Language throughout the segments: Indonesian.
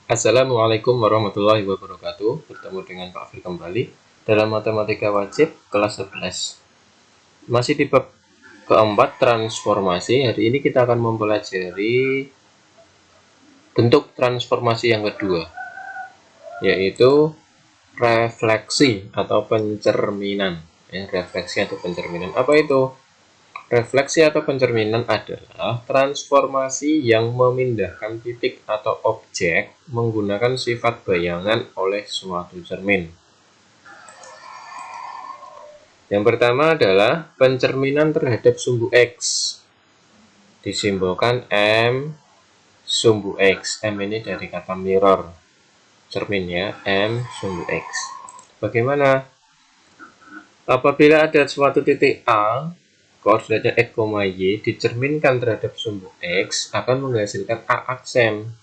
Assalamualaikum warahmatullahi wabarakatuh. Bertemu dengan Pak Fir kembali dalam matematika wajib kelas 11. Masih di bab keempat, transformasi. Hari ini kita akan mempelajari bentuk transformasi yang kedua, yaitu refleksi atau pencerminan. Refleksi atau pencerminan. Apa itu? Refleksi atau pencerminan adalah transformasi yang memindahkan titik atau objek menggunakan sifat bayangan oleh suatu cermin. Yang pertama adalah pencerminan terhadap sumbu X. Disimbolkan M sumbu X. M ini dari kata mirror. Cermin ya, M sumbu X. Bagaimana? Apabila ada suatu titik A, koordinatnya X, Y dicerminkan terhadap sumbu X akan menghasilkan A aksen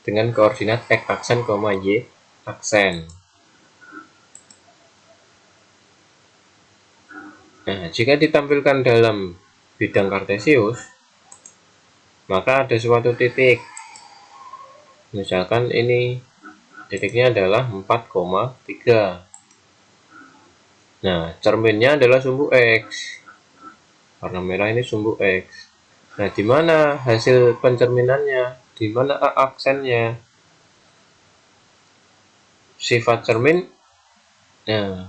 dengan koordinat X aksen, Y aksen. Nah, jika ditampilkan dalam bidang kartesius, maka ada suatu titik. Misalkan ini titiknya adalah 4,3. Nah, cerminnya adalah sumbu X. Warna merah ini sumbu X. Nah, di mana hasil pencerminannya? Di mana A aksennya? Sifat cermin, nah,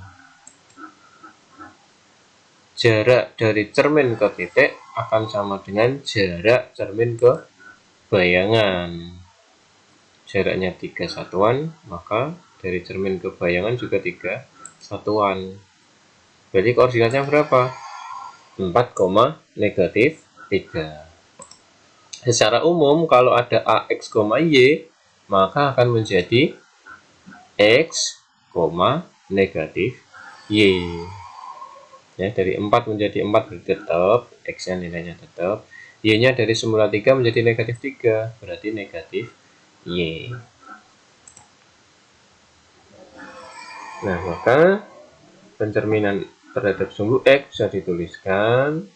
jarak dari cermin ke titik akan sama dengan jarak cermin ke bayangan. Jaraknya 3 satuan, maka dari cermin ke bayangan juga 3 satuan. Berarti koordinatnya berapa? 4, negatif 3. Secara umum kalau ada AX, Y, maka akan menjadi X, negatif Y. Ya, dari 4 menjadi 4 berarti tetap X-nya nilainya tetap. Y-nya dari semula 3 menjadi negatif 3, berarti negatif Y. Nah, maka pencerminan terhadap sumbu X bisa dituliskan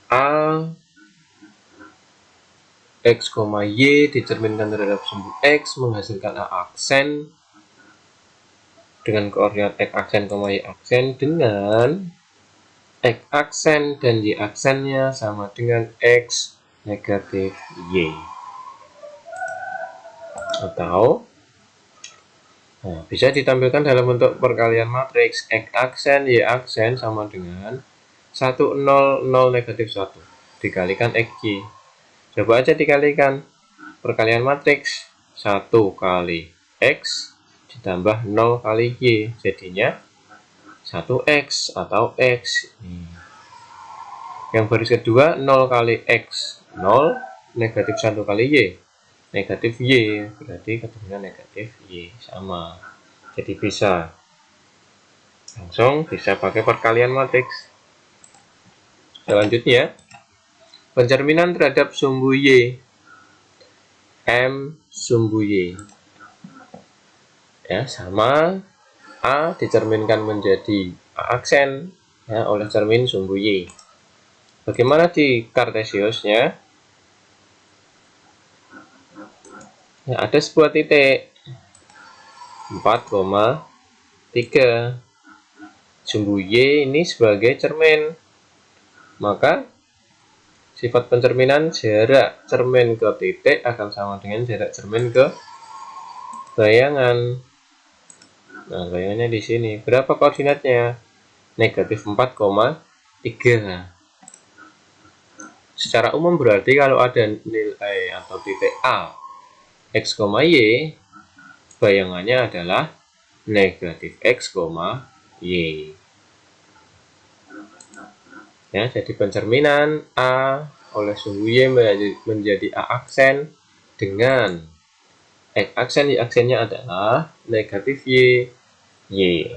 A X, Y dicerminkan terhadap sumbu X menghasilkan A aksen dengan koordinat X aksen, Y aksen dengan X aksen dan Y aksennya sama dengan X negatif Y. Atau bisa ditampilkan dalam bentuk perkalian matriks X aksen, Y aksen sama dengan 1, 0, 0, negatif 1 dikalikan XY. Coba aja dikalikan perkalian matriks 1 kali X ditambah 0 kali Y, jadinya 1X atau X. Yang baris kedua 0 kali X 0, negatif 1 kali Y, negatif Y, berarti ketemunya negatif Y, sama. Jadi bisa langsung bisa pakai perkalian matriks. Selanjutnya pencerminan terhadap sumbu Y, M sumbu Y, ya sama. A dicerminkan menjadi A aksen ya, oleh cermin sumbu Y. Bagaimana di kartesiusnya? Ya, ada sebuah titik 4,3. Sumbu Y ini sebagai cermin. Maka sifat pencerminan jarak cermin ke titik akan sama dengan jarak cermin ke bayangan. Nah, bayangannya di sini. Berapa koordinatnya? Negatif 4,3. Secara umum berarti kalau ada nilai atau titik A, X, Y, bayangannya adalah negatif X, Y. Ya, jadi pencerminan A oleh sumbu Y menjadi A aksen dengan X aksen, Y aksennya adalah negatif Y, Y.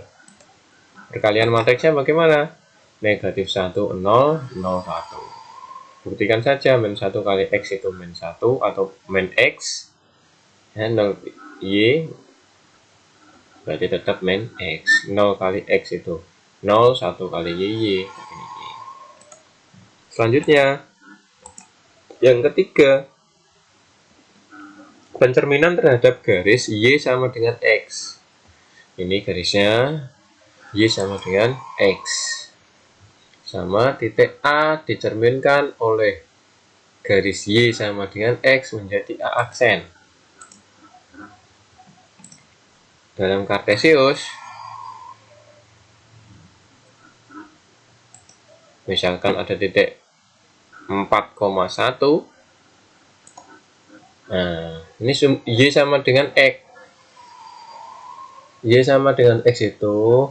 Perkalian matriksnya bagaimana? Negatif 1, 0, 0, 1. Buktikan saja min 1 kali X itu min 1 atau min X. Ya, 0 Y berarti tetap min X. 0 kali X itu 0, 1 kali Y. Selanjutnya yang ketiga, pencerminan terhadap garis Y sama dengan X. Ini garisnya Y sama dengan X. Sama titik A dicerminkan oleh garis Y sama dengan X menjadi A aksen. Dalam Kartesius, misalkan ada titik 4,1. Nah, ini Y sama dengan X. Y sama dengan X itu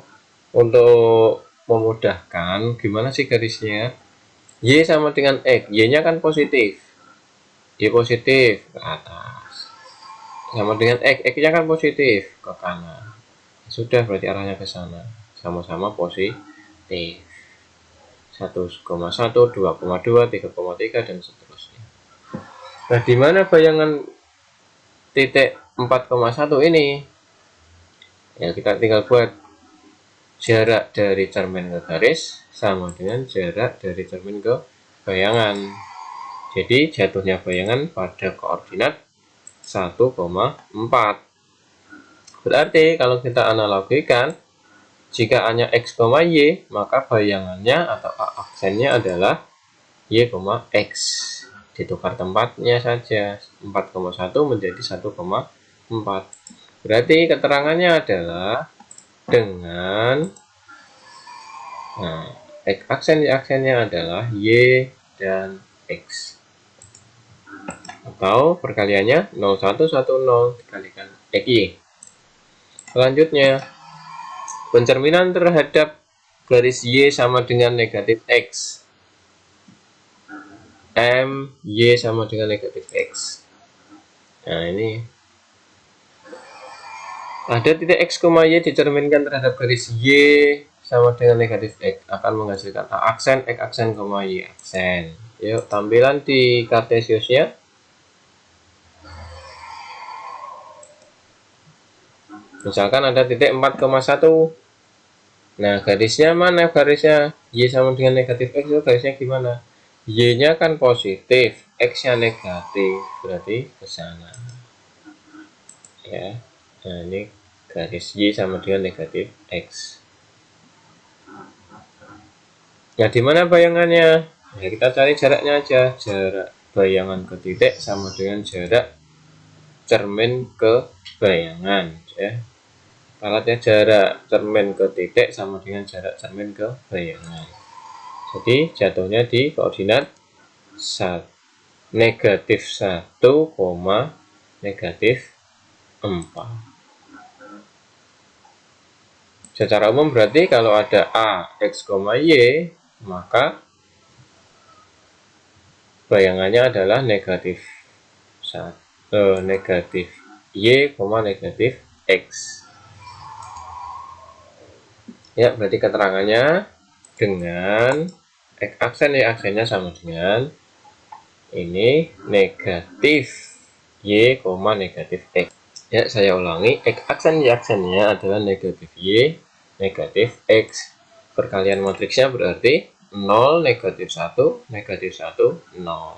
untuk memudahkan gimana sih garisnya? Y sama dengan X. Y-nya kan positif. Y positif ke atas. Sama dengan X. X-nya kan positif ke kanan. Sudah, berarti arahnya ke sana. Sama-sama positif. 1,1, 2,2, 3,3 dan seterusnya. Nah, di mana bayangan titik 4,1 ini? Ya, kita tinggal buat jarak dari cermin ke garis sama dengan jarak dari cermin ke bayangan. Jadi jatuhnya bayangan pada koordinat 1,4. Berarti kalau kita analogikan, jika hanya X, Y, maka bayangannya atau A aksennya adalah Y, X. Ditukar tempatnya saja, 4,1 menjadi 1,4. Berarti keterangannya adalah dengan X aksen Y aksennya adalah Y dan X. Atau perkaliannya 0110 dikalikan XY. Selanjutnya, pencerminan terhadap garis Y sama dengan negatif X. M, Y sama dengan negatif X. Nah, ini ada titik X, Y dicerminkan terhadap garis Y sama dengan negatif X akan menghasilkan A aksen, X aksen, Y aksen. Yuk, tampilan di Kartesiusnya. Misalkan ada titik 4,1. Nah, garisnya mana garisnya? Y sama dengan negatif X itu garisnya gimana? Y-nya kan positif, X-nya negatif, berarti ke sana. Ya. Nah, ini garis Y sama dengan negatif X. Nah, di mana bayangannya? Ya, kita cari jaraknya aja. Jarak bayangan ke titik sama dengan jarak cermin ke bayangan, ya. Alatnya jarak cermin ke titik sama dengan jarak cermin ke bayangan. Jadi jatuhnya di koordinat negatif 1, negatif 4. Secara umum berarti kalau ada A, X, Y, maka bayangannya adalah negatif 1, negatif Y, negatif X. Ya, berarti keterangannya dengan X aksen Y aksennya sama dengan ini negatif Y, negatif X. Ya, saya ulangi, X aksen Y aksennya adalah negatif Y, negatif X. Perkalian matriksnya berarti 0, negatif 1, negatif 1, 0.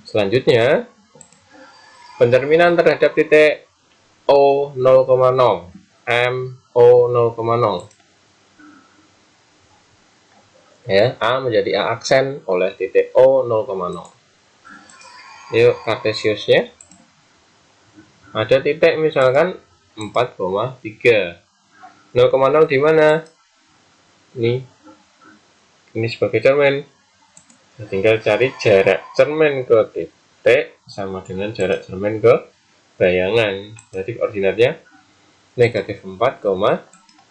Selanjutnya, pencerminan terhadap titik O 0,0, M O 0,0. Ya, A menjadi A aksen oleh titik O 0,0. Yuk, Kartesiusnya. Ada titik misalkan 4,3. 0,0 di mana? Ini sebagai cermin. Tinggal cari jarak cermin ke titik sama dengan jarak cermin ke bayangan. Jadi koordinatnya negatif 4,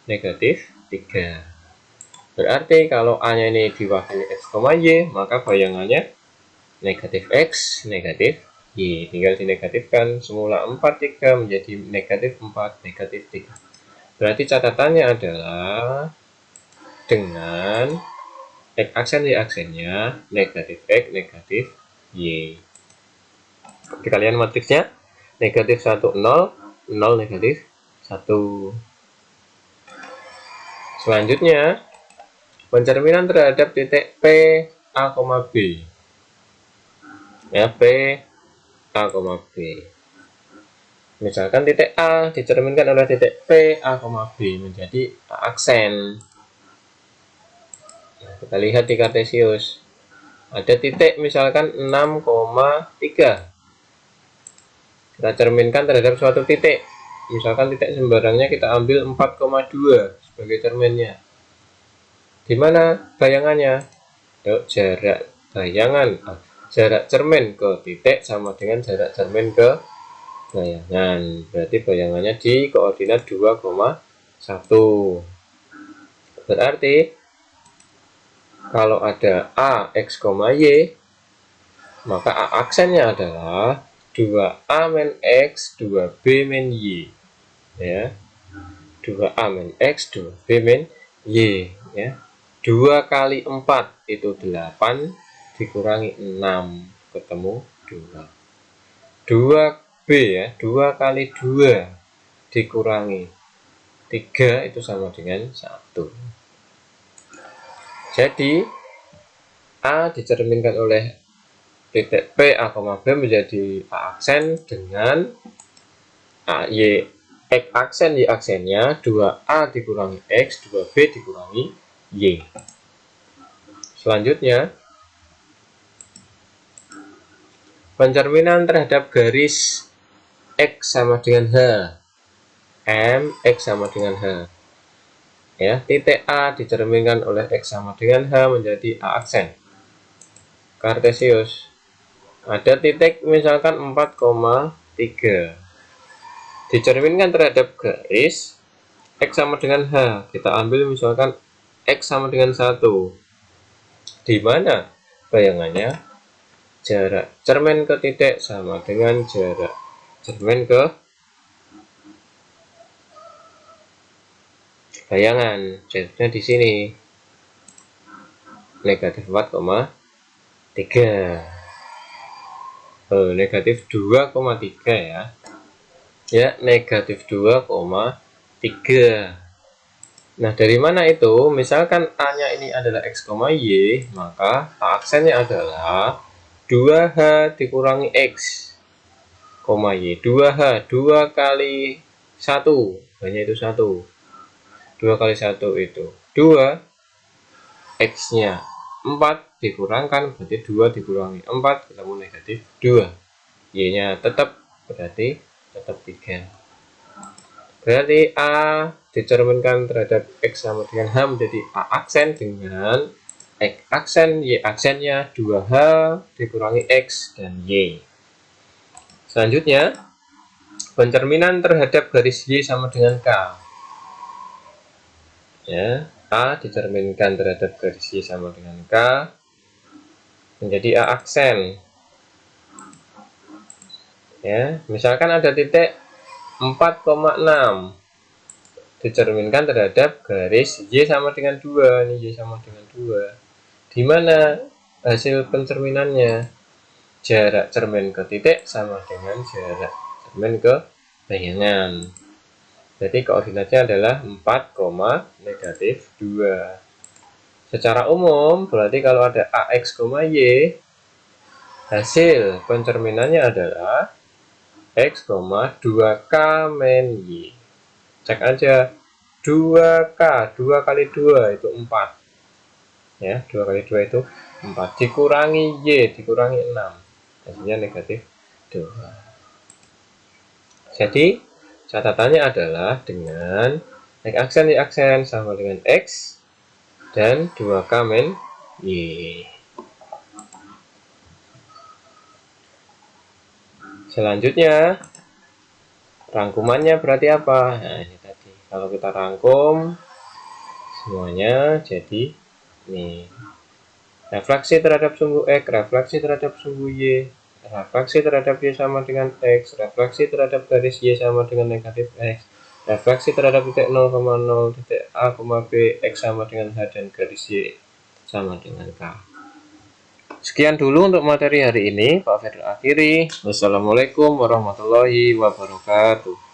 negatif 3. Berarti kalau A nya ini diwakili X, Y, maka bayangannya negatif X, negatif Y. Tinggal dinegatifkan, semula 4, 3 menjadi negatif 4, negatif 3. Berarti catatannya adalah dengan X aksen Y aksennya negatif X, negatif Y. Dikalian matriksnya negatif 1, 0, 0, negatif 1. Selanjutnya, pencerminan terhadap titik P, A, B. Ya, P A, B. Misalkan titik A dicerminkan oleh titik P, A, B menjadi A aksen. Nah, kita lihat di Kartesius. Ada titik misalkan 6,3. Kita cerminkan terhadap suatu titik. Misalkan titik sembarangnya kita ambil 4,2 sebagai cerminnya. Di mana bayangannya? Jarak bayangan, jarak cermin ke titik sama dengan jarak cermin ke bayangan. Berarti bayangannya di koordinat 2,1. Berarti kalau ada A, X, Y, maka A aksennya adalah 2A min X, 2B min Y. Ya. 2A min X, 2B min Y. Ya. 2 kali 4 itu 8, dikurangi 6, ketemu 2. 2B ya, 2 kali 2 dikurangi 3 itu sama dengan 1. Jadi A dicerminkan oleh titik P, A, B menjadi A aksen dengan A, Y, X aksen, Y aksennya 2A dikurangi X, 2B dikurangi Y. Selanjutnya, pencerminan terhadap garis X sama dengan H. M, X sama dengan H. Ya, titik A dicerminkan oleh X sama dengan H menjadi A aksen. Kartesius. Ada titik misalkan 4,3. Dicerminkan terhadap garis X sama dengan H. Kita ambil misalkan X sama dengan 1. Di mana bayangannya? Jarak cermin ke titik sama dengan jarak cermin ke bayangan. Jadinya di sini negatif 4,3. Negatif 2,3 ya. Ya, negatif 2,3. Nah, dari mana itu? Misalkan A-nya ini adalah X, Y, maka A aksennya adalah 2H dikurangi X, Y. 2H, 2 kali 1, hanya itu 1. 2 kali 1 itu 2, X-nya 4 dikurangkan, berarti 2 dikurangi 4, ketemu negatif 2. Y-nya tetap, berarti tetap 3. Berarti A dicerminkan terhadap X sama dengan H menjadi A aksen dengan X aksen, Y aksennya 2H dikurangi X dan Y. Selanjutnya, pencerminan terhadap garis Y sama dengan K. Ya, A dicerminkan terhadap garis Y sama dengan K menjadi A aksen. Ya, misalkan ada titik 4,6 dicerminkan terhadap garis Y sama dengan 2. Ini Y sama dengan 2. Di mana hasil pencerminannya? Jarak cermin ke titik sama dengan jarak cermin ke bayangan. Jadi koordinatnya adalah 4,-2. Secara umum berarti kalau ada AX, Y, hasil pencerminannya adalah X, 2K min Y. Cek aja 2K, 2 kali 2 itu 4. Ya, 2 kali 2 itu 4. Dikurangi Y, dikurangi 6. Hasilnya negatif 2. Jadi, catatannya adalah dengan X aksen, Y aksen sama dengan X dan 2K min Y. Selanjutnya, rangkumannya berarti apa? Nah, ini tadi. Kalau kita rangkum semuanya jadi ini. Refleksi terhadap sumbu X, refleksi terhadap sumbu Y, refleksi terhadap Y sama dengan X, refleksi terhadap garis Y sama dengan negatif X, refleksi terhadap titik 0,0, titik A, B, X sama dengan H, dan garis Y sama dengan K. Sekian dulu untuk materi hari ini. Pak Fedra akhiri. Wassalamualaikum warahmatullahi wabarakatuh.